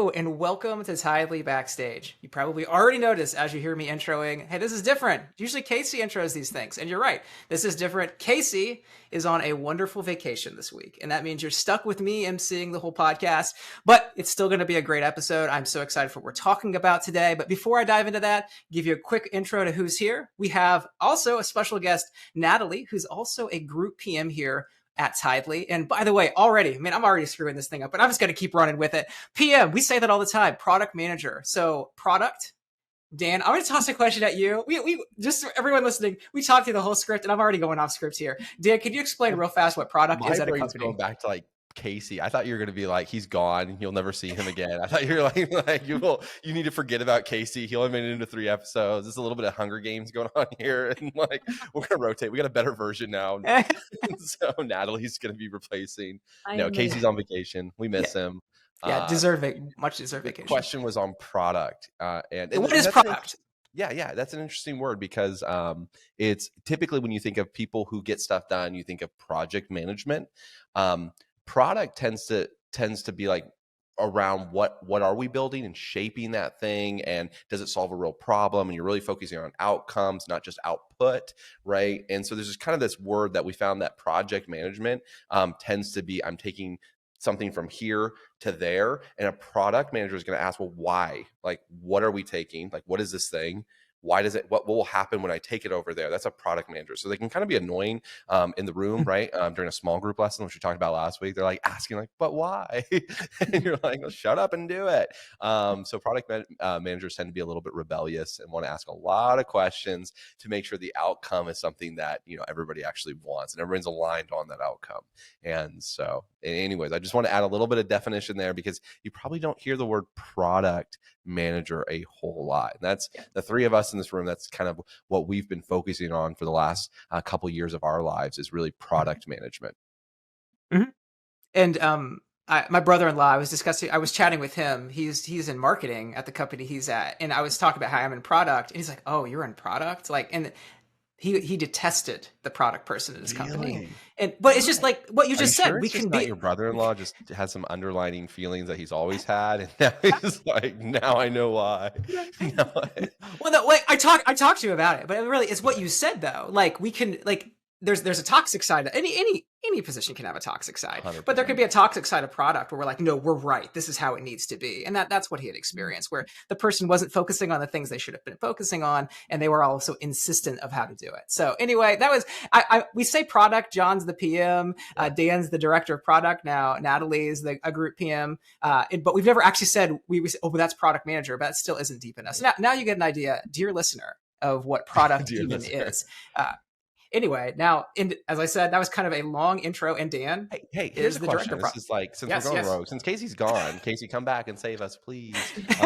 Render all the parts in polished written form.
Hello and welcome to Tithely Backstage. You probably already noticed as you hear me introing, hey, this is different. Usually Casey intros these things, and you're right. This is different. Casey is on a wonderful vacation this week, and that means you're stuck with me emceeing the whole podcast, but it's still going to be a great episode. I'm so excited for what we're talking about today. But before I dive into that, give you a quick intro to who's here. We have also a special guest, Natalie, who's also a group PM here at Tithely. And by the way, I'm already screwing this thing up, but I'm just going to keep running with it. PM, we say that all the time, product manager. So product, Dan, I'm going to toss a question at you. We just for everyone listening, we talked through the whole script and I'm already going off script here. Dan, can you explain real fast what product is at a company? Going back to like Casey, I thought you were going to be like, he's gone, you'll never see him again. I thought you were like you need to forget about Casey. He only made it into 3 episodes. There's a little bit of Hunger Games going on here, and like we're going to rotate. We got a better version now. So Natalie's going to be replacing. Casey's on vacation. We miss him. Yeah, much deserved vacation. The question was on product, and what is product? Yeah, that's an interesting word because it's typically when you think of people who get stuff done, you think of project management. Product tends to be like around what are we building and shaping that thing, and does it solve a real problem, and you're really focusing on outcomes, not just output, right? And so there's just kind of this word that we found that project management tends to be, I'm taking something from here to there, and a product manager is going to ask, well, why? Like, what are we taking? Like, what is this thing? Why does it, what will happen when I take it over there? That's a product manager. So they can kind of be annoying in the room, right? During a small group lesson, which we talked about last week, they're like asking like, but why? And you're like, well, shut up and do it. So product managers tend to be a little bit rebellious and want to ask a lot of questions to make sure the outcome is something that, everybody actually wants and everyone's aligned on that outcome. And so anyways, I just want to add a little bit of definition there because you probably don't hear the word product manager a whole lot. And that's the 3 of us in this room. That's kind of what we've been focusing on for the last couple years of our lives is really product management. Mm-hmm. And my brother-in-law, I was chatting with him. He's in marketing at the company he's at. And I was talking about how I'm in product. And he's like, oh, you're in product? And he detested the product person in his company. But it's just like what you just said. Sure we can be. Your brother-in-law just has some underlining feelings that he's always had, and now he's like, now I know why. I talked to you about it, but really, it's what you said though. Like we can there's a toxic side. Any position can have a toxic side, 100%. But there could be a toxic side of product where we're like, no, we're right. This is how it needs to be. And that's what he had experienced, where the person wasn't focusing on the things they should have been focusing on. And they were also insistent of how to do it. So anyway, that was, we say product, John's the PM, Dan's the director of product. Now Natalie is a group PM. But we've never actually said, but that's product manager, but that still isn't deep enough. So now you get an idea, dear listener, of what product even is. Anyway, now, as I said, that was kind of a long intro. And Dan, hey, here's the question. This is like, since we're going rogue, since Casey's gone, Casey, come back and save us, please.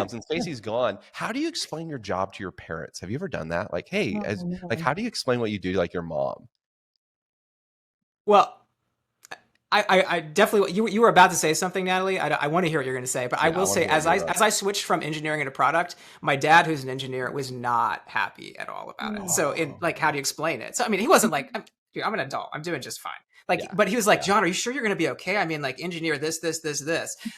Since Casey's gone, how do you explain your job to your parents? Have you ever done that? Like, hey, how do you explain what you do to like your mom? Well, I definitely, you were about to say something, Natalie. I want to hear what you're going to say, but I will say, as I switched from engineering into product, my dad, who's an engineer, was not happy at all about it. So how do you explain it? So, I mean, he wasn't like, I'm an adult, I'm doing just fine. But he was like, John, are you sure you're going to be okay? I mean, like engineer this.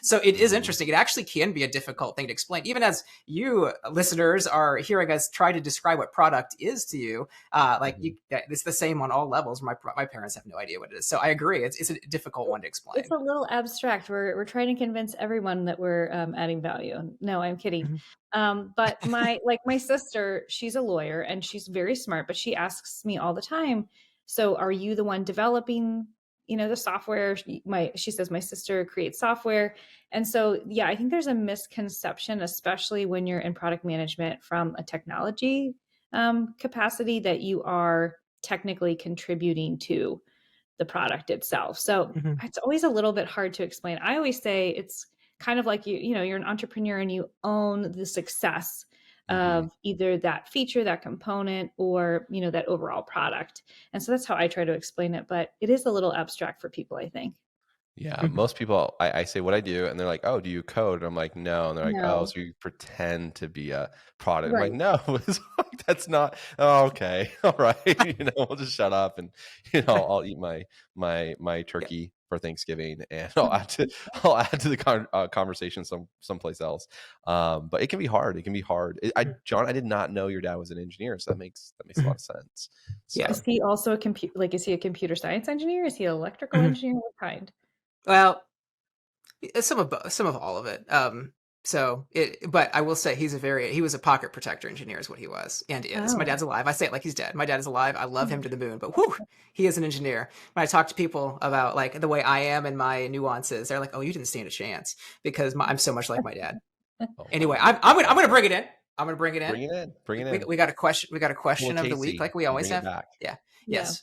So it is interesting. It actually can be a difficult thing to explain, even as you listeners are hearing us try to describe what product is to you. It's the same on all levels. My parents have no idea what it is. So I agree. It's a difficult one to explain. It's a little abstract. We're trying to convince everyone that we're adding value. No, I'm kidding. Mm-hmm. But my sister, she's a lawyer and she's very smart, but she asks me all the time, so are you the one developing, the software? She says my sister creates software. And so, I think there's a misconception, especially when you're in product management from a technology capacity, that you are technically contributing to the product itself. So It's always a little bit hard to explain. I always say it's kind of like you're an entrepreneur and you own the success of either that feature, that component, or, that overall product. And so that's how I try to explain it, but it is a little abstract for people, I think. Yeah. Most people, I say what I do and they're like, oh, do you code? And I'm like, no. And they're like, oh, so you pretend to be a product. Right. I'm like, no, that's not. Oh, okay. All right. We'll just shut up and, I'll eat my turkey for Thanksgiving, and I'll add to the conversation someplace else. But it can be hard. It can be hard. John, I did not know your dad was an engineer, so that makes a lot of sense. So. Yeah. Is he also is he a computer science engineer? Is he an electrical engineer? What kind? Well, some of all of it. But I will say he was a pocket protector engineer is what he was and is. My Oh. dad's alive. I say it like he's dead. My dad is alive. I love him to the moon, but whew, he is an engineer. When I talk to people about like the way I am and my nuances, they're like, "Oh, you didn't stand a chance," because I'm so much like my dad. Oh, anyway, I'm gonna bring it in. I'm gonna bring it in. Bring it in. We got a question. We got a question of the Casey, week, like we always have. back. Yeah. Yeah. Yes.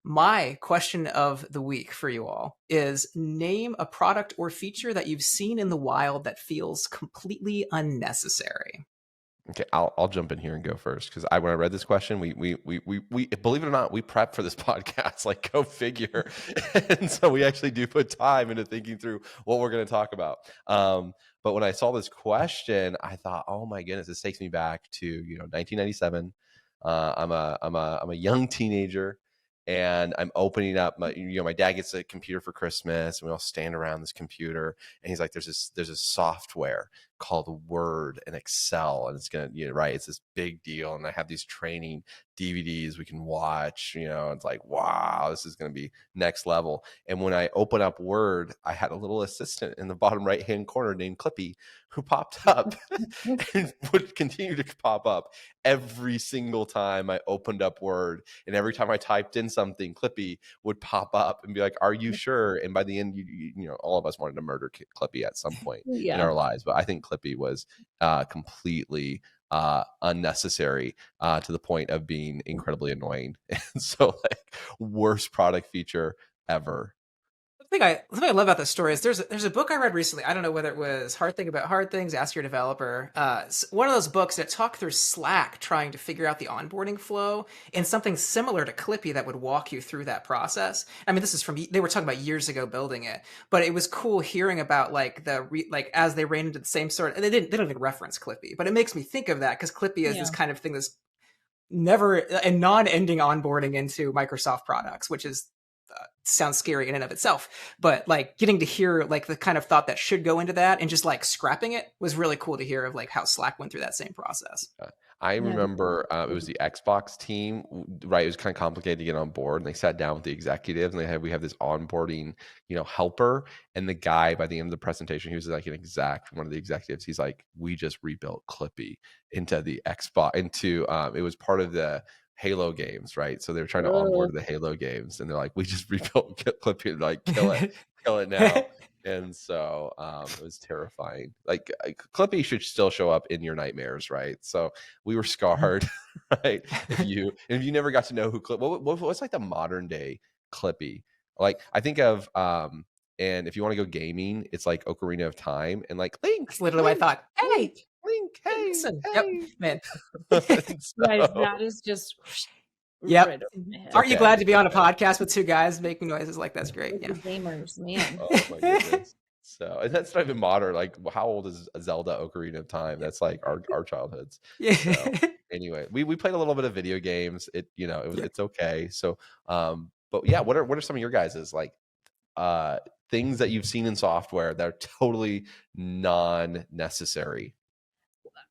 My question of the week for you all is name a product or feature that you've seen in the wild that feels completely unnecessary. Okay, I'll jump in here and go first because when I read this question, we believe it or not, we prep for this podcast, like go figure, and so we actually do put time into thinking through what we're going to talk about. But when I saw this question, I thought, oh my goodness, this takes me back to 1997. I'm a young teenager. And I'm opening up my dad gets a computer for Christmas, and we all stand around this computer, and he's like, there's a software called Word and Excel, and it's gonna, right, it's this big deal, and I have these training DVDs we can watch, it's like, wow, this is gonna be next level. And when I open up Word, I had a little assistant in the bottom right hand corner named Clippy who popped up and would continue to pop up every single time I opened up Word, and every time I typed in something, Clippy would pop up and be like, "Are you sure?" And by the end, all of us wanted to murder Clippy at some point in our lives, but I think Clippy was completely unnecessary to the point of being incredibly annoying. And so, like, worst product feature ever. Something I love about this story is there's a book I read recently. I don't know whether it was Hard Thing About Hard Things, Ask Your Developer. One of those books that talked through Slack trying to figure out the onboarding flow and something similar to Clippy that would walk you through that process. I mean, this is they were talking about years ago building it, but it was cool hearing about like as they ran into the same sort. And they don't even reference Clippy, but it makes me think of that because Clippy is this kind of thing that's never a non-ending onboarding into Microsoft products, which is sounds scary in and of itself, but like getting to hear like the kind of thought that should go into that and just like scrapping it was really cool to hear of like how Slack went through that same process. I remember it was the Xbox team, right? It was kind of complicated to get on board, and they sat down with the executives, and we have this onboarding, helper. And the guy by the end of the presentation, he was like one of the executives. He's like, "We just rebuilt Clippy into the Xbox, it was part of the Halo games, right? So they were trying to onboard the Halo games, and they're like, we just rebuilt Clippy, like kill it now." And so it was terrifying. Like Clippy should still show up in your nightmares, right? So we were scarred, right? If you never got to know who what's like the modern day Clippy? Like I think of and if you want to go gaming, it's like Ocarina of Time and like Link. That's literally what I thought. Hey, Link, hey, listen. hey. Yep, man. Guys, that is just. Yep. Right over my head. Aren't you glad to be on a podcast with two guys making noises like that's great? Yeah. Gamers, man. Oh my goodness. So, and that's not even modern. Like, how old is Zelda Ocarina of Time? That's like our childhoods. Yeah. So, anyway, we played a little bit of video games. It's okay. So, but yeah, what are some of your guys's like things that you've seen in software that are totally non-necessary?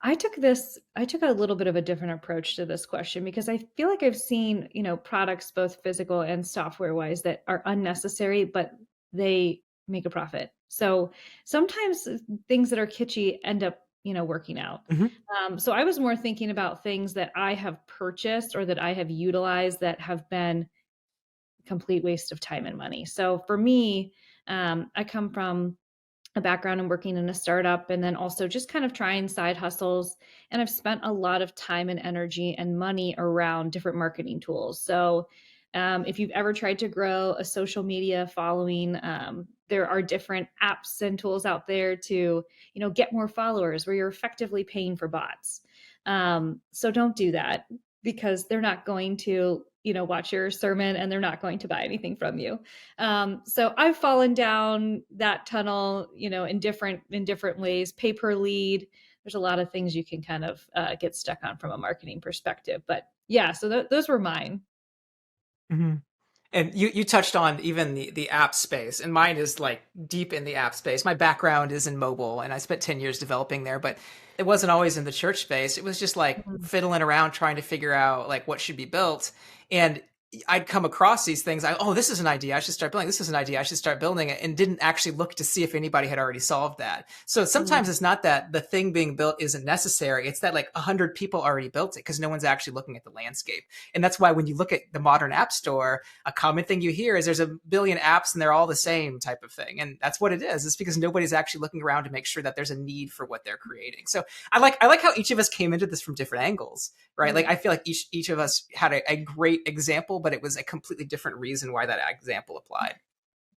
I took a little bit of a different approach to this question because I feel like I've seen, products both physical and software wise that are unnecessary, but they make a profit. So sometimes things that are kitschy end up, working out. Mm-hmm. So I was more thinking about things that I have purchased or that I have utilized that have been complete waste of time and money. So for me, I come from a background in working in a startup and then also just kind of trying side hustles. And I've spent a lot of time and energy and money around different marketing tools. So if you've ever tried to grow a social media following, there are different apps and tools out there to, get more followers where you're effectively paying for bots. So don't do that because they're not going to watch your sermon and they're not going to buy anything from you. So I've fallen down that tunnel, in different ways. Pay per lead. There's a lot of things you can kind of get stuck on from a marketing perspective. But yeah, so those were mine. Mm-hmm. And you touched on even the app space, and mine is like deep in the app space. My background is in mobile, and I spent 10 years developing there, but it wasn't always in the church space. It was just like Mhm. fiddling around trying to figure out like what should be built. And I'd come across these things. Oh, this is an idea. I should start building. This is an idea. I should start building it, and didn't actually look to see if anybody had already solved that. So Mhm. sometimes it's not that the thing being built isn't necessary. It's that like 100 people already built it because no one's actually looking at the landscape. And that's why when you look at the modern app store, a common thing you hear is there's a billion apps and they're all the same type of thing. And that's what it is. It's because nobody's actually looking around to make sure that there's a need for what they're creating. So I like how each of us came into this from different angles, right? Like Yeah. I feel like each of us had a great example, but it was a completely different reason why that example applied.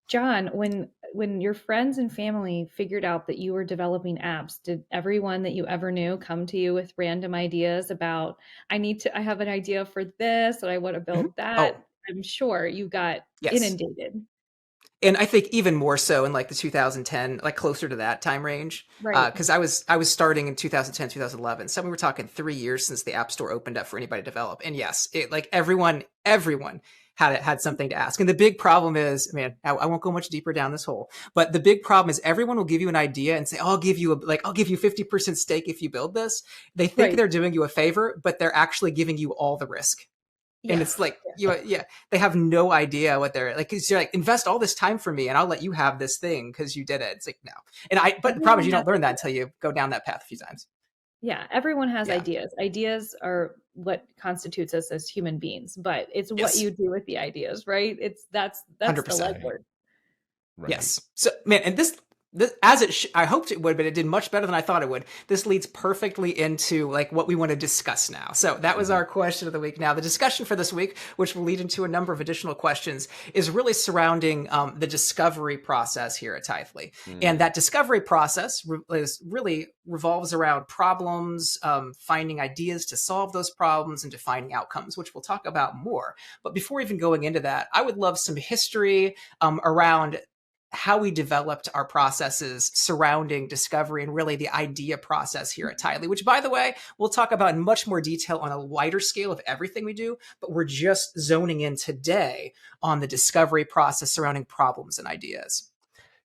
John, when your friends and family figured out that you were developing apps, did everyone that you ever knew come to you with random ideas about, I have an idea for this, and I want to Mhm. build that? Oh, I'm sure you got yes. inundated. And I think even more so in like the 2010, like closer to that time range, Right. because I was starting in 2010, 2011. So we were talking 3 years since the App Store opened up for anybody to develop. And yes, it like everyone had something to ask. And the big problem is, man, I won't go much deeper down this hole, but the big problem is everyone will give you an idea and say, I'll give you 50% stake if you build this. They think Right. they're doing you a favor, but they're actually giving you all the risk. And Yeah. it's like, yeah, they have no idea what they're like. Cause you're like, invest all this time for me and I'll let you have this thing because you did it. It's like, no. But the problem is Everyone you has don't learn that until ideas. you go down that path a few times. Yeah, everyone has Yeah. ideas. Ideas are what constitutes us as human beings, but it's what you Yes. do with the ideas, right? That's the 100%. Right. legwork. Right. Yes. So, man, and this as I hoped it would, but it did much better than I thought it would. This leads perfectly into like what we want to discuss now. So that was Mhm. our question of the week. Now, the discussion for this week, which will lead into a number of additional questions, is really surrounding the discovery process here at Tithely. And Mm. that discovery process really revolves around problems, finding ideas to solve those problems, and defining outcomes, which we'll talk about more. But before even going into that, I would love some history around how we developed our processes surrounding discovery and really the idea process here at Tithely, which, by the way, we'll talk about in much more detail on a wider scale of everything we do, but we're just zoning in today on the discovery process surrounding problems and ideas.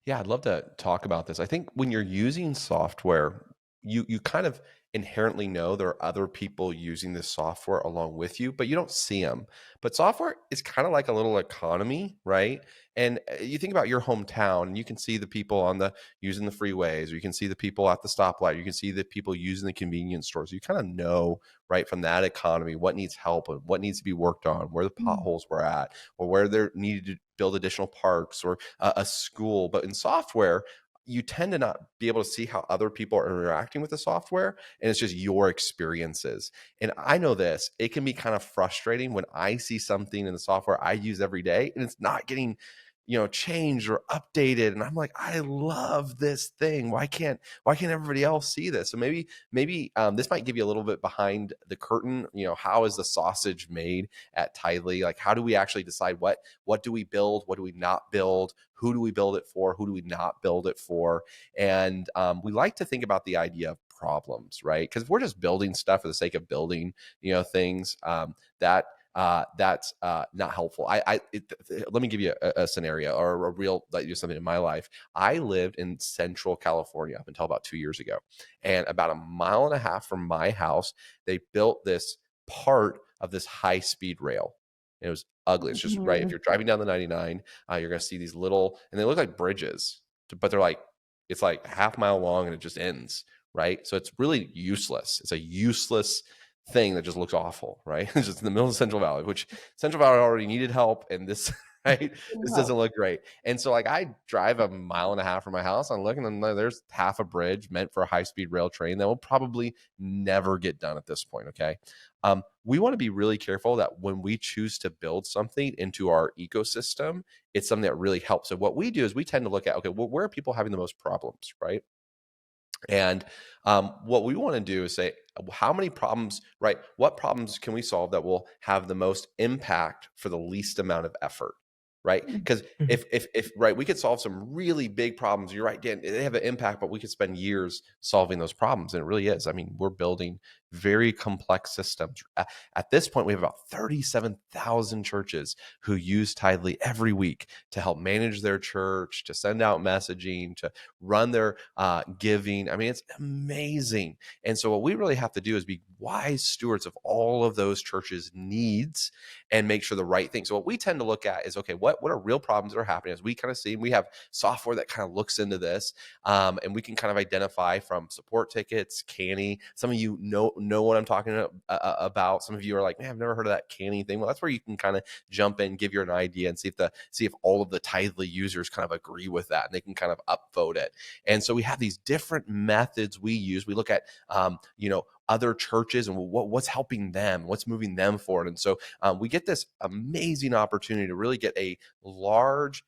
Yeah, I'd love to talk about this. I think when you're using software, you kind of inherently know there are other people using this software along with you, but you don't see them. But software is kind of like a little economy, right? And you think about your hometown, and you can see the people on the using the freeways, or you can see the people at the stoplight, you can see the people using the convenience stores. You kind of know, right, from that economy what needs help and what needs to be worked on, where the Mm. potholes were at, or where they're needed to build additional parks or a school. But in software, you tend to not be able to see how other people are interacting with the software, and it's just your experiences. And I know this, it can be kind of frustrating when I see something in the software I use every day and it's not getting changed or updated, and I'm like, I love this thing. Why can't everybody else see this? So maybe this might give you a little bit behind the curtain. How is the sausage made at Tithely? Like, how do we actually decide what do we build, what do we not build, who do we build it for, who do we not build it for? And we like to think about the idea of problems, right? Because if we're just building stuff for the sake of building things, that's not helpful. Let me give you a scenario or a real, like, something in my life. I lived in Central California up until about 2 years ago, and about a mile and a half from my house, they built this part of this high speed rail. It was ugly. It's just right. If Mhm. you're driving down the 99, you're going to see these little, and they look like bridges, but they're like, it's like half mile long and it just ends. Right. So it's really useless. It's a useless thing that just looks awful, right? It's just in the middle of Central Valley, which Central Valley already needed help, and this, right, Didn't this help. doesn't look great. And so, like, I drive a mile and a half from my house, I'm looking, and there's half a bridge meant for a high-speed rail train that will probably never get done at this point. Okay, we want to be really careful that when we choose to build something into our ecosystem, it's something that really helps. So what we do is we tend to look at, okay, well, where are people having the most problems, right? And what we want to do is say, how many problems, right? What problems can we solve that will have the most impact for the least amount of effort, right? Because Mhm. if right, we could solve some really big problems. You're right, Dan. They have an impact, but we could spend years solving those problems, and it really is. I mean, we're building very complex systems. At this point, we have about 37,000 churches who use Tithely every week to help manage their church, to send out messaging, to run their giving. I mean, it's amazing. And so what we really have to do is be wise stewards of all of those churches' needs and make sure the right thing. So what we tend to look at is, okay, what are real problems that are happening? As we kind of see, we have software that kind of looks into this, and we can kind of identify from support tickets, Canny. Some of you know what I'm talking about. Some of you are like, man, I've never heard of that Canny thing. Well, that's where you can kind of jump in, give you an idea, and see if all of the Tithely users kind of agree with that, and they can kind of upvote it. And so we have these different methods we use. We look at other churches and what's helping them, what's moving them forward. And so we get this amazing opportunity to really get a large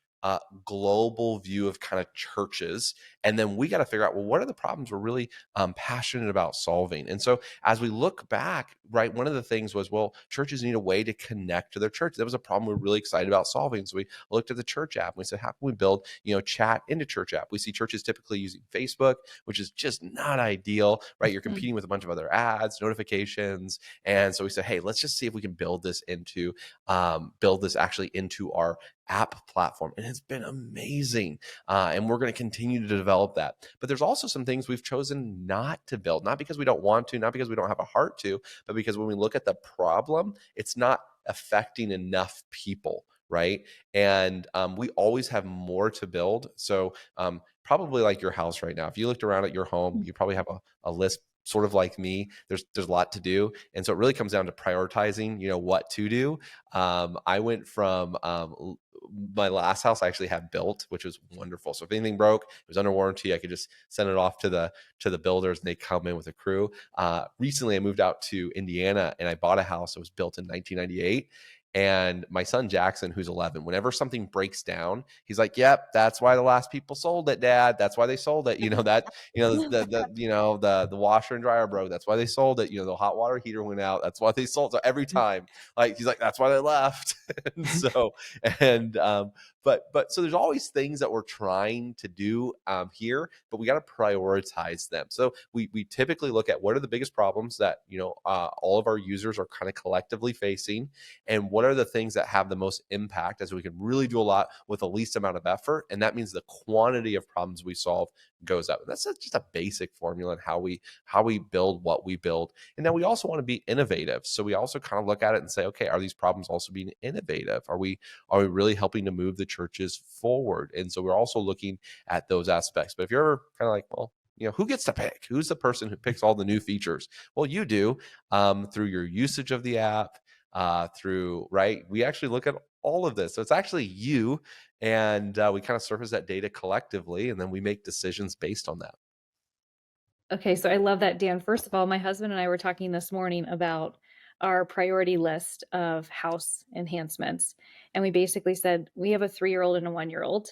global view of kind of churches. And then we got to figure out, well, what are the problems we're really passionate about solving? And so as we look back, right, one of the things was, well, churches need a way to connect to their church. That was a problem we were really excited about solving. So we looked at the church app and we said, how can we build, chat into church app? We see churches typically using Facebook, which is just not ideal, right? You're competing with a bunch of other ads, notifications. And so we said, hey, let's just see if we can build this actually into our app platform. And it's been amazing. And we're going to continue to develop that. But there's also some things we've chosen not to build, not because we don't want to, not because we don't have a heart to, but because when we look at the problem, it's not affecting enough people, right? And we always have more to build. So probably like your house right now, if you looked around at your home, you probably have a list sort of like me. There's a lot to do. And so it really comes down to prioritizing, what to do. I went from my last house I actually had built, which was wonderful. So if anything broke, it was under warranty. I could just send it off to the builders and they come in with a crew. Recently I moved out to Indiana and I bought a house that was built in 1998. And my son Jackson, who's 11, whenever something breaks down, he's like, "Yep, that's why the last people sold it, Dad. That's why they sold it. The washer and dryer broke. That's why they sold it. The hot water heater went out. That's why they sold it." So every time, like he's like, "That's why they left." But so there's always things that we're trying to do here, but we got to prioritize them. So we typically look at what are the biggest problems that all of our users are kind of collectively facing, and what are the things that have the most impact, as we can really do a lot with the least amount of effort. And that means the quantity of problems we solve goes up. And that's just a basic formula in how we build what we build. And then we also want to be innovative. So we also kind of look at it and say, okay, are these problems also being innovative? Are we really helping to move the churches forward? And so we're also looking at those aspects. But if you're ever kind of like, well, who gets to pick? Who's the person who picks all the new features? Well, you do through your usage of the app, right? We actually look at all of this. So it's actually you, and we kind of surface that data collectively, and then we make decisions based on that. Okay, so I love that, Dan. First of all, my husband and I were talking this morning about our priority list of house enhancements. And we basically said, we have a 3-year-old and a 1-year-old,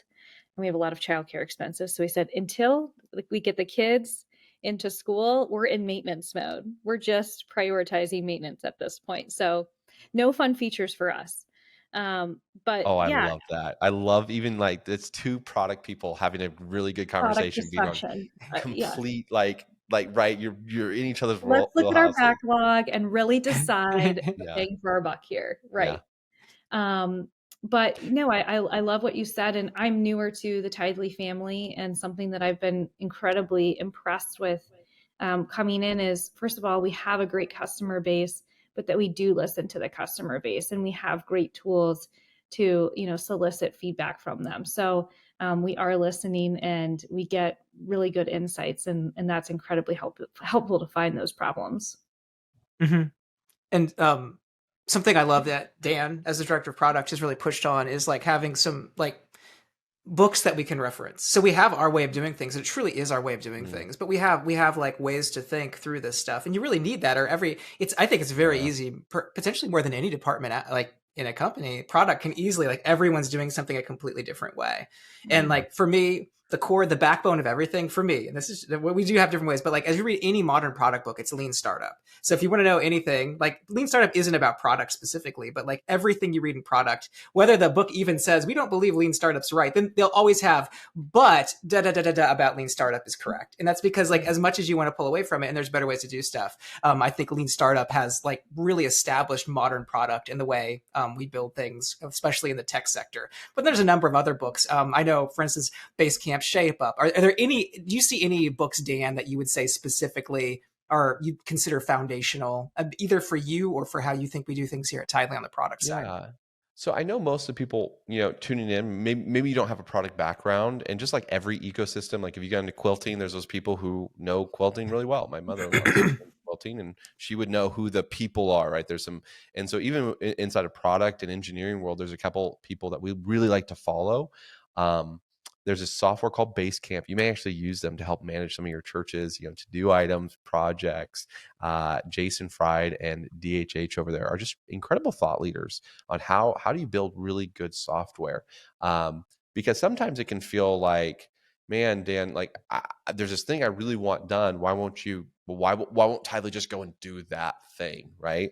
and we have a lot of childcare expenses. So we said, until we get the kids into school, we're in maintenance mode. We're just prioritizing maintenance at this point. So no fun features for us. But I yeah, love that. I love even like it's two product people having a really good conversation, being on complete right. You're in each other's let's look at our wheelhouse. backlog and really decide Yeah. bang for our buck here. Right. Yeah. But no, I love what you said, and I'm newer to the Tithely family, and something that I've been incredibly impressed with coming in is, first of all, we have a great customer base, but that we do listen to the customer base, and we have great tools to solicit feedback from them. So we are listening, and we get really good insights, and that's incredibly helpful to find those problems. Mm-hmm. And something I love that Dan, as the director of product, has really pushed on is like having some like books that we can reference. So we have our way of doing things, and it truly is our way of doing things, but we have like ways to think through this stuff, and you really need that. I think it's very easy, potentially more than any department, like in a company, product can easily, like everyone's doing something a completely different way. And like for me, the core, the backbone of everything for me, and this is what we do have different ways, but like as you read any modern product book, it's lean startup. So if you want to know anything, like lean startup isn't about product specifically, but like everything you read in product, whether the book even says we don't believe lean startup's right, then they'll always have but da da da da da about lean startup is correct. And that's because like as much as you want to pull away from it and there's better ways to do stuff, I think lean startup has like really established modern product in the way we build things, especially in the tech sector. But there's a number of other books. I know, for instance, Basecamp, Shape Up. Are there any? Do you see any books, Dan, that you would say specifically or you consider foundational, either for you or for how you think we do things here at Tithely on the product side? Yeah. So I know most of the people, tuning in, maybe you don't have a product background, and just like every ecosystem, like if you got into quilting, there's those people who know quilting really well. My mother-in-law is quilting, and she would know who the people are, right? There's some, and so even inside of product and engineering world, there's a couple people that we really like to follow. There's a software called Basecamp. You may actually use them to help manage some of your churches, to do items, projects. Jason Fried and DHH over there are just incredible thought leaders on how do you build really good software. Because sometimes it can feel like, man, Dan, like there's this thing I really want done. Why won't Tithely just go and do that thing, right?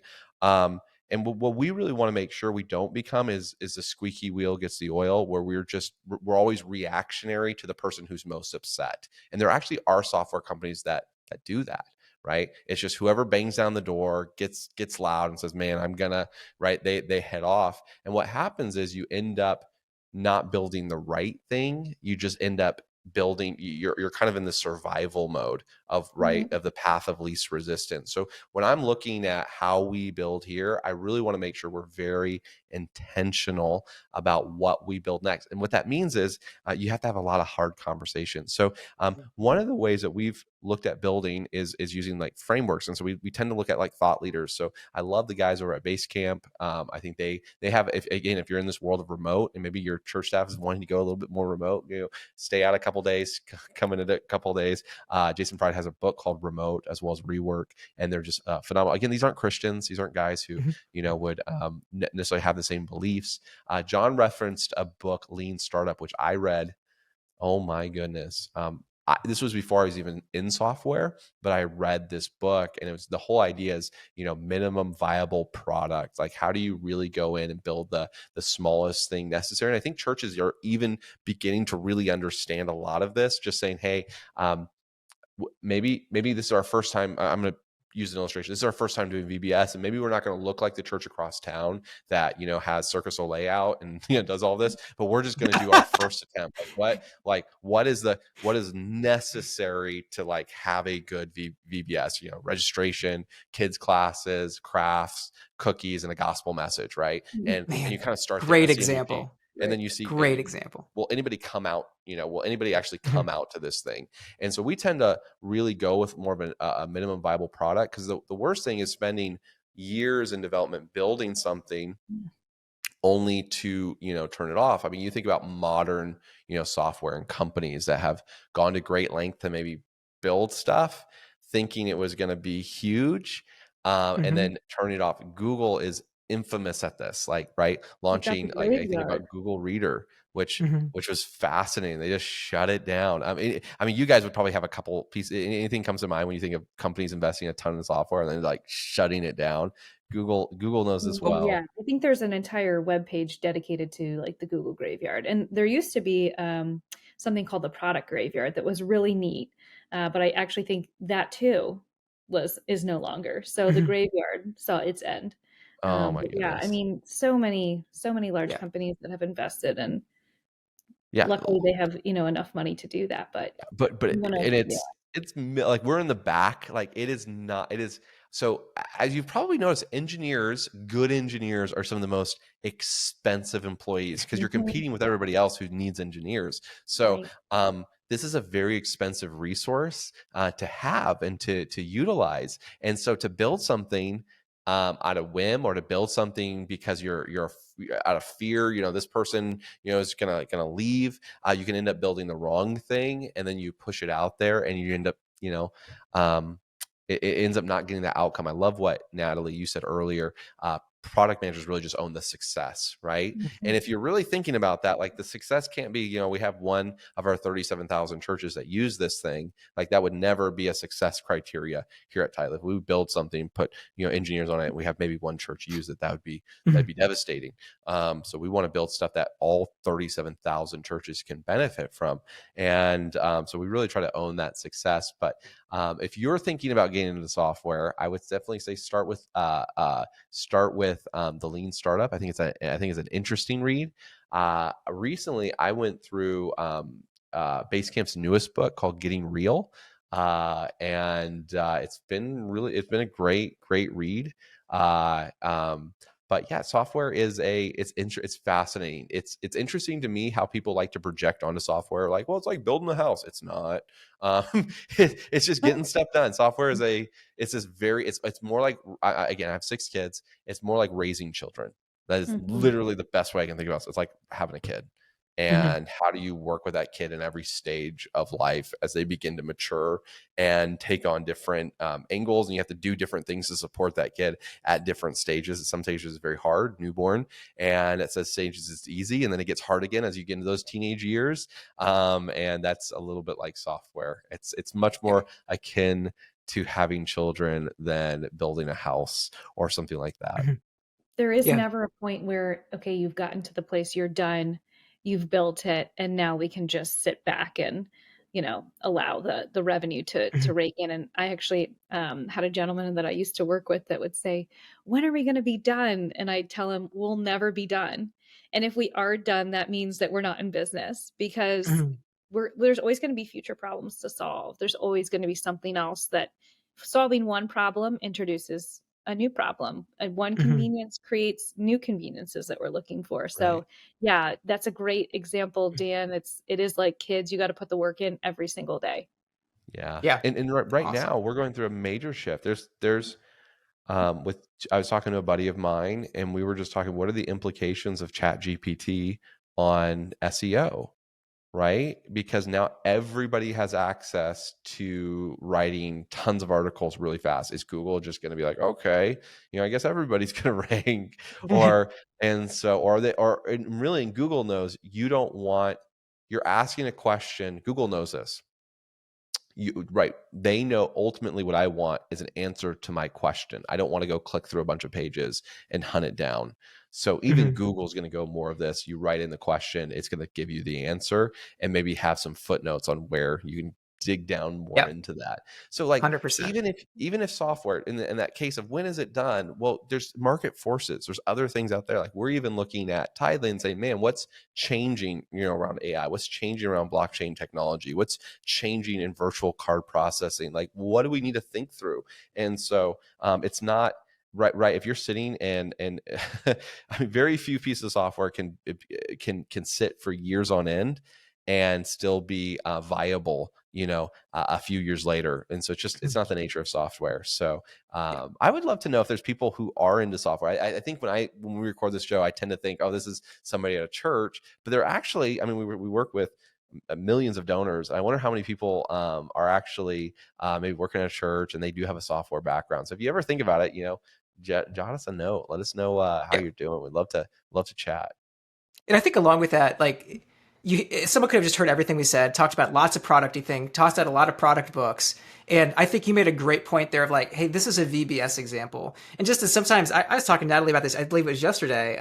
And what we really want to make sure we don't become is the squeaky wheel gets the oil, where we're always reactionary to the person who's most upset. And there actually are software companies that do that, right? It's just whoever bangs down the door gets loud and says, man, I'm gonna, right? They head off. And what happens is you end up not building the right thing. You just end up building, you're kind of in the survival mode of of the path of least resistance. So when I'm looking at how we build here, I really want to make sure we're very intentional about what we build next. And what that means is you have to have a lot of hard conversations. So one of the ways that we've looked at building is using like frameworks. And so we tend to look at like thought leaders. So I love the guys over at Basecamp. I think they have, if you're in this world of remote and maybe your church staff is wanting to go a little bit more remote, stay out a couple days, come in a couple days. Jason Fried has a book called Remote as well as Rework, and they're just phenomenal. Again, these aren't Christians. These aren't guys who, would necessarily have the same beliefs. John referenced a book, Lean Startup, which I read. Oh my goodness. This was before I was even in software, but I read this book, and it was the whole idea is, minimum viable product. Like, how do you really go in and build the smallest thing necessary? And I think churches are even beginning to really understand a lot of this, just saying, hey, maybe this is our first time. I'm going to use an illustration. This is our first time doing VBS, and maybe we're not going to look like the church across town that has Circus Soleil layout and does all this, but we're just going to do our first attempt. What is necessary to have a good VBS? Registration, kids classes, crafts, cookies, and a gospel message, right? And you kind of start. Great example. And then you see great example. Will anybody come out? Will anybody actually come out to this thing? And so we tend to really go with more of a minimum viable product, because the worst thing is spending years in development building something only to turn it off. I mean, you think about modern software and companies that have gone to great length to maybe build stuff thinking it was going to be huge, and then turn it off. Google is infamous at this, launching I think about Google Reader, which was fascinating. They just shut it down. I mean, you guys would probably have a couple pieces. Anything comes to mind when you think of companies investing a ton in software and then shutting it down? Google knows this well. Yeah, I think there's an entire web page dedicated to the Google graveyard, and there used to be something called the product graveyard that was really neat, but I actually think that too is no longer. So the graveyard saw its end. Oh my goodness. Yeah, I mean, so many large companies that have invested, and luckily they have enough money to do that. But it's like we're in the back. It is. So as you've probably noticed, good engineers are some of the most expensive employees, because you're competing with everybody else who needs engineers. So this is a very expensive resource to have and to utilize. And so to build something out of whim, or to build something because you're out of fear, this person is gonna leave, you can end up building the wrong thing, and then you push it out there and you end up it ends up not getting the outcome. I love what Natalie you said earlier. product managers really just own the success, right? And if you're really thinking about that, like the success can't be, we have one of our 37,000 churches that use this thing. Like that would never be a success criteria here at Tithely. If we build something, put engineers on it, and we have maybe one church use it, that'd be devastating. So we want to build stuff that all 37,000 churches can benefit from, and so we really try to own that success. But if you're thinking about getting into software, I would definitely say start with the Lean Startup. I think it's an interesting read. Recently, I went through Basecamp's newest book called Getting Real, and it's been a great read. But yeah, software it's fascinating. It's interesting to me how people like to project onto software, like, well, it's like building a house. It's not. It's just getting stuff done. Software it's more like, again, I have 6 kids. It's more like raising children. That is literally the best way I can think about it. It's like having a kid. And how do you work with that kid in every stage of life as they begin to mature and take on different angles, and you have to do different things to support that kid at different stages. At some stages it's very hard, newborn, and at some stages it's easy, and then it gets hard again as you get into those teenage years. And that's a little bit like software. It's much more akin to having children than building a house or something like that. There is never a point where, okay, you've gotten to the place, you're done, you've built it, and now we can just sit back and, allow the revenue to rake in. And I actually had a gentleman that I used to work with that would say, when are we going to be done? And I'd tell him, we'll never be done. And if we are done, that means that we're not in business, because there's always going to be future problems to solve. There's always going to be something else that solving one problem introduces a new problem, and one convenience creates new conveniences that we're looking for. So yeah, that's a great example, Dan. It is like kids, you got to put the work in every single day. Yeah. And right now we're going through a major shift. There's I was talking to a buddy of mine, and we were just talking, what are the implications of ChatGPT on SEO? Right? Because now everybody has access to writing tons of articles really fast. Is Google just going to be like, okay, I guess everybody's going to rank, and Google knows you're asking a question. Google knows this. They know ultimately what I want is an answer to my question. I don't want to go click through a bunch of pages and hunt it down. So even Google's going to go more of this. You write in the question, it's going to give you the answer, and maybe have some footnotes on where you can dig down more into that. So like 100%. even if software in that case of when is it done? Well, there's market forces. There's other things out there. Like we're even looking at Tithely and saying, man, what's changing, around AI? What's changing around blockchain technology? What's changing in virtual card processing? Like, what do we need to think through? And so it's not right. If you're sitting and I mean, very few pieces of software can sit for years on end and still be viable, a few years later. And so it's not the nature of software. So I would love to know if there's people who are into software. I think when we record this show, I tend to think, oh, this is somebody at a church, but they're actually, I mean, we work with millions of donors. I wonder how many people are actually maybe working at a church and they do have a software background. So if you ever think about it, jot us a note. Let us know how you're doing. We'd love to chat. And I think along with that, like someone could have just heard everything we said, talked about lots of producty thing, tossed out a lot of product books. And I think you made a great point there of like, hey, this is a VBS example. And just as sometimes I was talking to Natalie about this, I believe it was yesterday.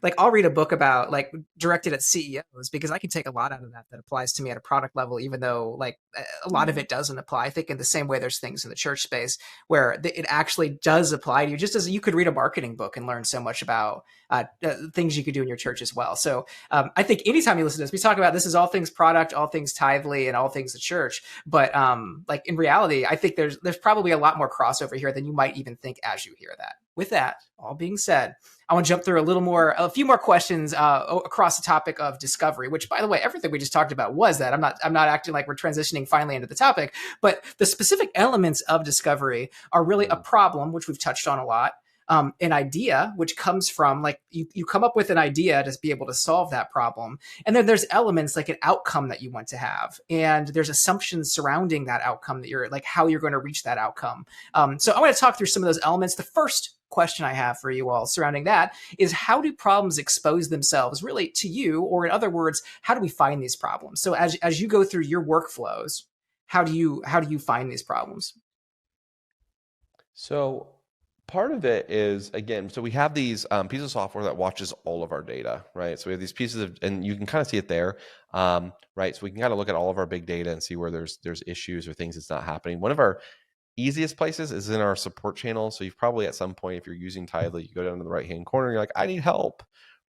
Like I'll read a book about like directed at CEOs because I can take a lot out of that applies to me at a product level, even though like a lot of it doesn't apply. I think in the same way there's things in the church space where it actually does apply to you, just as you could read a marketing book and learn so much about things you could do in your church as well. So I think anytime you listen to this, we talk about this is all things product, all things Tithely, and all things the church. But like in reality, I think there's probably a lot more crossover here than you might even think as you hear that. With that all being said, I want to jump through a few more questions across the topic of discovery, which, by the way, everything we just talked about was that. I'm not acting like we're transitioning finally into the topic, but the specific elements of discovery are really a problem, which we've touched on a lot. An idea, which comes from like you come up with an idea to be able to solve that problem. And then there's elements like an outcome that you want to have. And there's assumptions surrounding that outcome that you're like how you're going to reach that outcome. So I want to talk through some of those elements. The first question I have for you all surrounding that is, how do problems expose themselves really to you? Or in other words, how do we find these problems? So as you go through your workflows, how do you find these problems? So part of it is, again, so we have these pieces of software that watches all of our data, right? So we have these pieces of, and you can kind of see it there, right? So we can kind of look at all of our big data and see where there's issues or things that's not happening. One of our easiest places is in our support channel. So you've probably at some point, if you're using Tithely, you go down to the right-hand corner, you're like, I need help,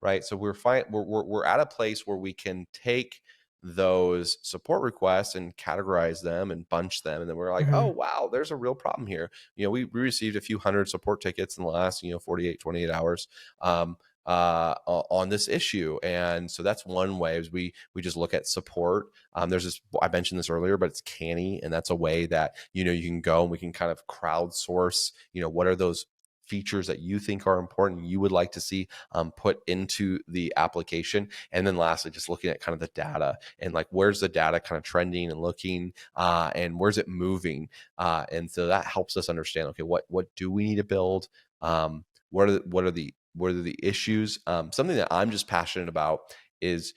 right? So we're fine. We're at a place where we can take those support requests and categorize them and bunch them. And then we're like, oh, wow, there's a real problem here. We received a few hundred support tickets in the last, 48, 28 hours. On this issue. And so that's one way, is we just look at support. There's this, I mentioned this earlier, but it's Canny. And that's a way that, you can go and we can kind of crowdsource, what are those features that you think are important, you would like to see put into the application. And then lastly, just looking at kind of the data and like, where's the data kind of trending and looking, and where's it moving? And so that helps us understand, okay, what do we need to build? What are the issues? Something that I'm just passionate about is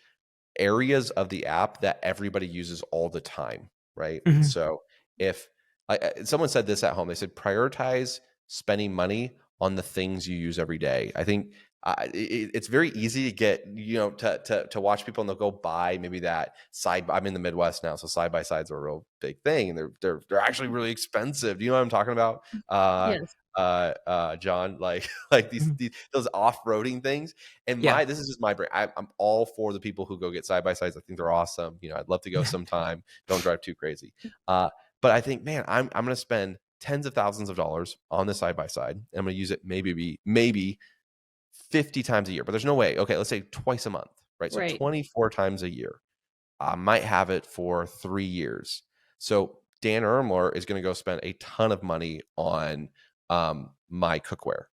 areas of the app that everybody uses all the time, right? So if someone said this at home, they said, prioritize spending money on the things you use every day. I think it's very easy to get, to watch people and they'll go buy maybe that side. I'm in the Midwest now, so side by sides are a real big thing, and they're actually really expensive. Do you know what I'm talking about? Yes. John, like those off-roading things. And Yeah. this is just my brain. I'm all for the people who go get side by sides. I think they're awesome. I'd love to go sometime. Don't drive too crazy. But I think, man, I'm going to spend tens of thousands of dollars on the side by side. I'm going to use it maybe 50 times a year, but there's no way. Okay, let's say twice a month, right? So 24 times a year. I might have it for 3 years. So Dan Irmler is going to go spend a ton of money on my cookware.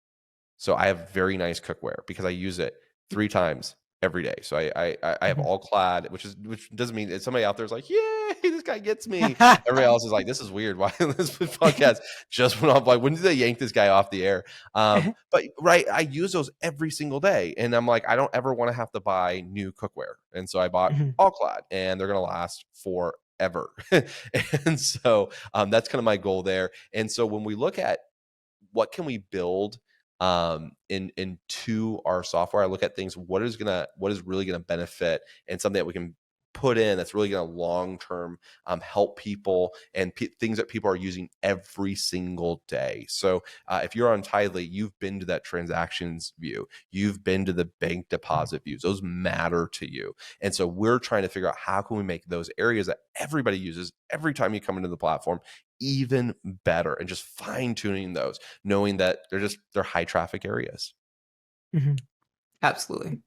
So I have very nice cookware because I use it 3 times every day. So I have all clad, which doesn't mean that somebody out there is like, yay, this guy gets me. Everybody else is like, this is weird. Why this podcast just went off? Like, when did they yank this guy off the air? But right, I use those every single day, and I'm like, I don't ever want to have to buy new cookware, and so I bought all clad, and they're gonna last forever. And so that's kind of my goal there. And so when we look at what can we build into our software, I look at things, what is really gonna benefit, and something that we can put in that's really going to long-term help people, and things that people are using every single day. So if you're on Tithely, you've been to that transactions view, you've been to the bank deposit views, those matter to you. And so we're trying to figure out, how can we make those areas that everybody uses every time you come into the platform even better, and just fine-tuning those, knowing that they're high traffic areas. Absolutely.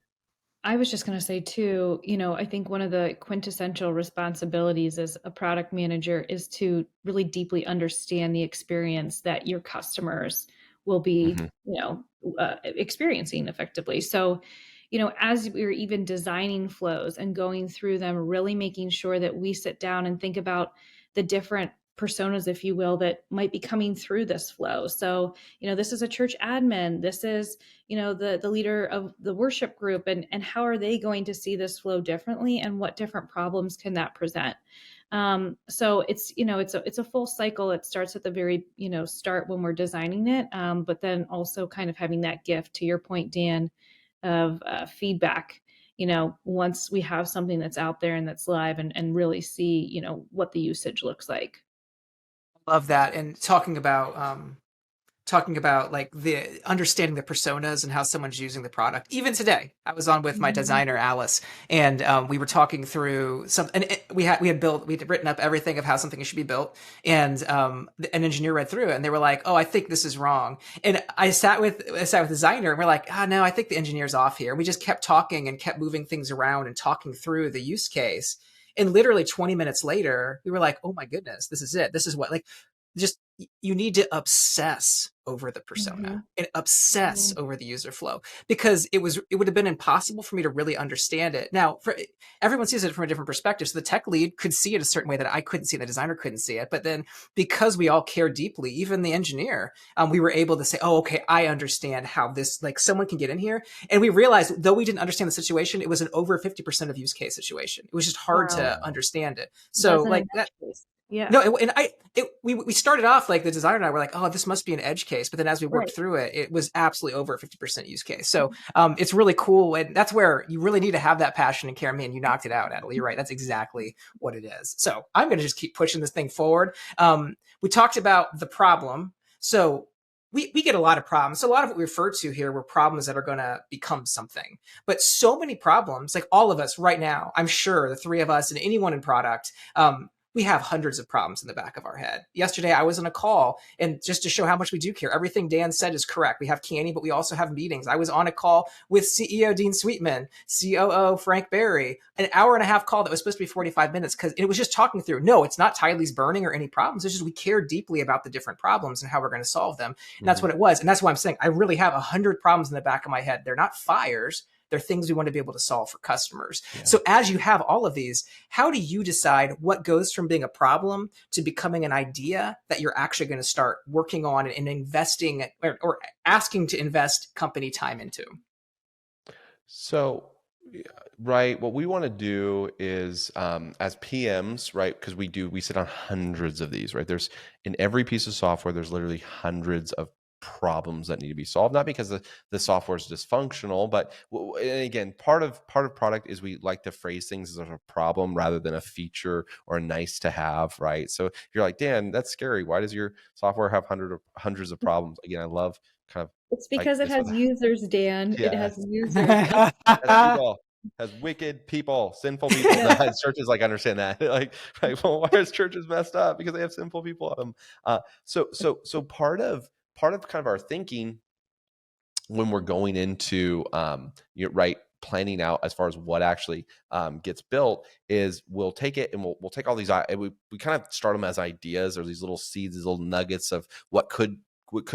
I was just going to say too, I think one of the quintessential responsibilities as a product manager is to really deeply understand the experience that your customers will be, experiencing effectively. So, as we're even designing flows and going through them, really making sure that we sit down and think about the different personas, if you will, that might be coming through this flow. So, this is a church admin. This is, the leader of the worship group, and how are they going to see this flow differently, and what different problems can that present? So it's, it's a full cycle. It starts at the very, start when we're designing it. But then also kind of having that gift, to your point, Dan, of feedback, once we have something that's out there and that's live, and really see, what the usage looks like. Love that. And talking about like the understanding the personas and how someone's using the product. Even today, I was on with my designer Alice, and we were talking through we had written up everything of how something should be built, and an engineer read through it, and they were like, "Oh, I think this is wrong." And I sat with the designer, and we're like, "Ah, no, I think the engineer's off here." And we just kept talking and kept moving things around and talking through the use case. And literally 20 minutes later, we were like, "Oh my goodness, this is it. This is what just." you need to obsess over the persona and obsess over the user flow, because it would have been impossible for me to really understand it. Now, everyone sees it from a different perspective. So the tech lead could see it a certain way that I couldn't see, the designer couldn't see it. But then because we all care deeply, even the engineer, we were able to say, oh, okay, I understand how this, like, someone can get in here. And we realized, though we didn't understand the situation, it was an over 50% of use case situation. It was just hard to understand it. So like that. Yeah. No, we started off, like, the designer and I were like, oh, this must be an edge case. But then as we worked through it, it was absolutely over a 50% use case. So it's really cool. And that's where you really need to have that passion and care. Man, you knocked it out, Natalie. You're right. That's exactly what it is. So I'm going to just keep pushing this thing forward. We talked about the problem. So we get a lot of problems. So a lot of what we refer to here were problems that are going to become something. But so many problems, like all of us right now, I'm sure the three of us and anyone in product, we have hundreds of problems in the back of our head. Yesterday, I was on a call, and just to show how much we do care, everything Dan said is correct. We have canning, but we also have meetings. I was on a call with CEO Dean Sweetman, COO Frank Berry, an hour and a half call that was supposed to be 45 minutes, because it was just talking through, no, it's not Tithely's burning or any problems. It's just we care deeply about the different problems and how we're going to solve them. And that's what it was. And that's why I'm saying I really have 100 problems in the back of my head. They're not fires. They're things we want to be able to solve for customers. Yeah. So as you have all of these, how do you decide what goes from being a problem to becoming an idea that you're actually going to start working on and investing or asking to invest company time into? So, right, what we want to do is, as PMs, right, because we sit on hundreds of these, right? There's, in every piece of software, there's literally hundreds of problems that need to be solved, not because the software is dysfunctional, but, and again, part of product is we like to phrase things as a problem rather than a feature or a nice to have, right? So if you're like, Dan, that's scary, why does your software have hundreds of problems? Again, I love kind of, it's because it has users, Dan. Yeah. It has users. Has people, has wicked people, sinful people. No, churches like understand that. like, well, why is churches messed up? Because they have sinful people on them. So part of kind of our thinking when we're going into planning out as far as what actually gets built is we'll take it and we'll take all these, we kind of start them as ideas or these little seeds, these little nuggets of what could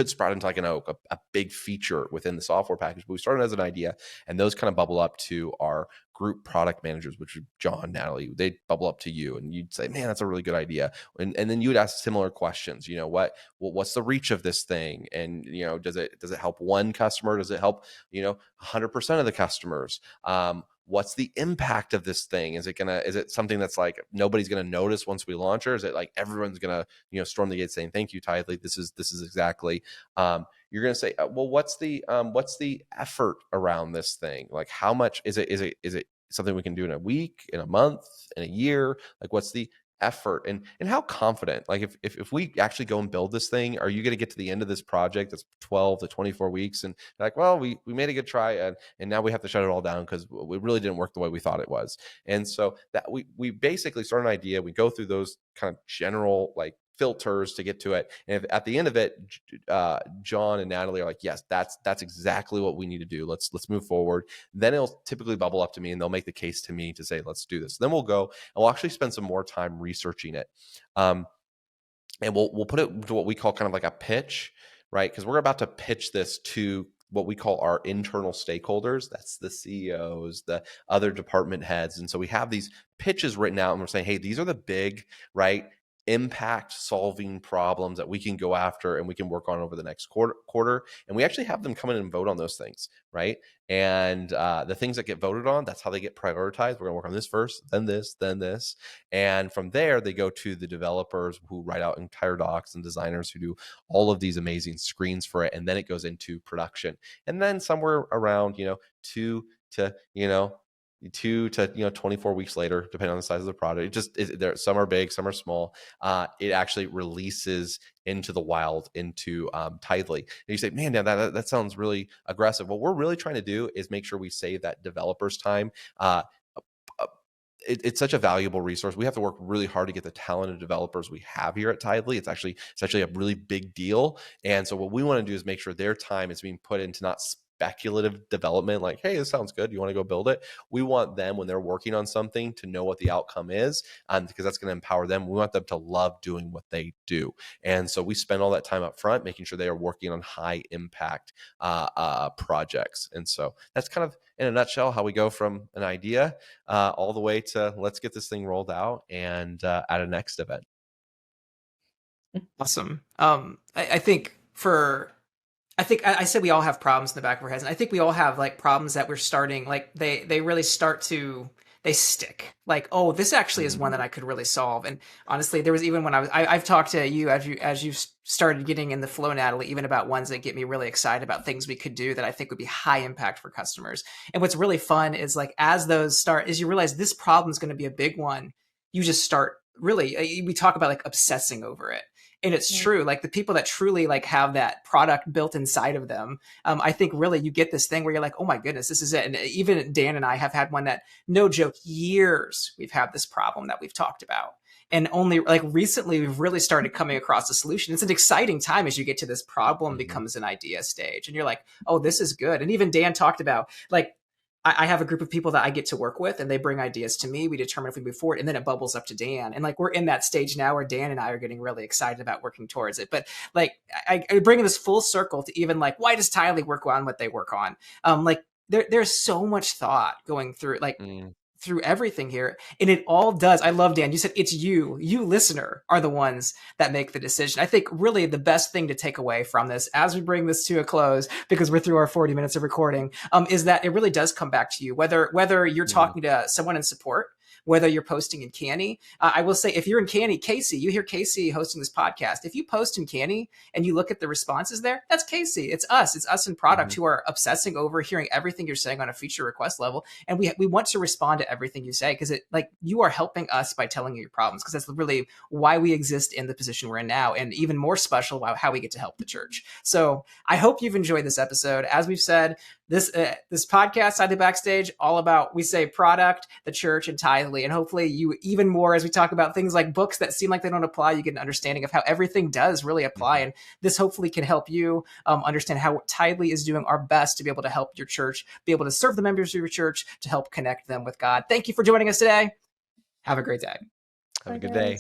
sprout into like a big feature within the software package. But we started as an idea, and those kind of bubble up to our group product managers, which are John, Natalie. They bubble up to you, and you'd say, "Man, that's a really good idea." And then you would ask similar questions. You know, what's the reach of this thing? And does it help one customer? Does it help 100% of the customers? What's the impact of this thing? Is it something that's like nobody's gonna notice once we launch, or is it like everyone's gonna storm the gate saying, "Thank you, Tithely. This is exactly." You're gonna say, well, what's the effort around this thing? Like, how much is it something we can do in a week, in a month, in a year? Like, what's the effort and how confident? Like, if we actually go and build this thing, are you going to get to the end of this project that's 12 to 24 weeks and like, well, we made a good try and now we have to shut it all down because it really didn't work the way we thought it was? And so that we basically start an idea, we go through those kind of general like filters to get to it, and if at the end of it John and Natalie are like, yes, that's exactly what we need to do, let's move forward, then it'll typically bubble up to me and they'll make the case to me to say, let's do this. Then we'll go and we'll actually spend some more time researching it, and we'll put it to what we call kind of like a pitch, right? Because we're about to pitch this to what we call our internal stakeholders. That's the CEOs, the other department heads. And so we have these pitches written out and we're saying, hey, these are the big, right, impact solving problems that we can go after and we can work on over the next quarter. And we actually have them come in and vote on those things, right? And the things that get voted on, that's how they get prioritized. We're gonna work on this first, then this, then this. And from there, they go to the developers who write out entire docs and designers who do all of these amazing screens for it. And then it goes into production. And then somewhere around, 2 to 24 weeks later, depending on the size of the product, some are big, some are small. It actually releases into the wild, into Tithely. And you say, man, that sounds really aggressive. What we're really trying to do is make sure we save that developer's time. It's such a valuable resource. We have to work really hard to get the talented developers we have here at Tithely. It's actually a really big deal. And so what we want to do is make sure their time is being put into not speculative development, like, hey, this sounds good, you want to go build it. We want them, when they're working on something, to know what the outcome is, because that's going to empower them. We want them to love doing what they do. And so we spend all that time up front making sure they are working on high impact projects. And so that's kind of, in a nutshell, how we go from an idea all the way to let's get this thing rolled out and at a next event. Awesome. I think I said we all have problems in the back of our heads, and I think we all have like problems that we're starting, like they really start to, they stick. Like, oh, this actually is one that I could really solve. And honestly, there was even when I've talked to you as you started getting in the flow, Natalie, even about ones that get me really excited about things we could do that I think would be high impact for customers. And what's really fun is like, as those start, as you realize this problem is going to be a big one, you just start really, we talk about like obsessing over it. And it's true, like the people that truly like have that product built inside of them, I think really you get this thing where you're like, oh my goodness, this is it. And even Dan and I have had one that, no joke, years we've had this problem that we've talked about. And only like recently we've really started coming across a solution. It's an exciting time as you get to this problem becomes an idea stage. And you're like, oh, this is good. And even Dan talked about like, I have a group of people that I get to work with and they bring ideas to me. We determine if we move forward and then it bubbles up to Dan. And like, we're in that stage now where Dan and I are getting really excited about working towards it. But like, I bring this full circle to even like, why does Tithely work on what they work on? Like there's so much thought going through, like through everything here. And it all does. I love, Dan, you said it's you listener are the ones that make the decision. I think really the best thing to take away from this as we bring this to a close, because we're through our 40 minutes of recording, is that it really does come back to you, whether you're talking to someone in support, whether you're posting in Canny. I will say, if you're in Canny, Casey, you hear Casey hosting this podcast. If you post in Canny and you look at the responses there, that's Casey. It's us. It's us in product who are obsessing over hearing everything you're saying on a feature request level. And we want to respond to everything you say, because it like you are helping us by telling you your problems, because that's really why we exist in the position we're in now. And even more special about how we get to help the church. So I hope you've enjoyed this episode. As we've said, this podcast, Tithely Backstage, all about, we say, product, the church, and Tithely. And hopefully you even more, as we talk about things like books that seem like they don't apply, you get an understanding of how everything does really apply. And this hopefully can help you understand how Tithely is doing our best to be able to help your church, be able to serve the members of your church, to help connect them with God. Thank you for joining us today. Have a great day. Have a good day.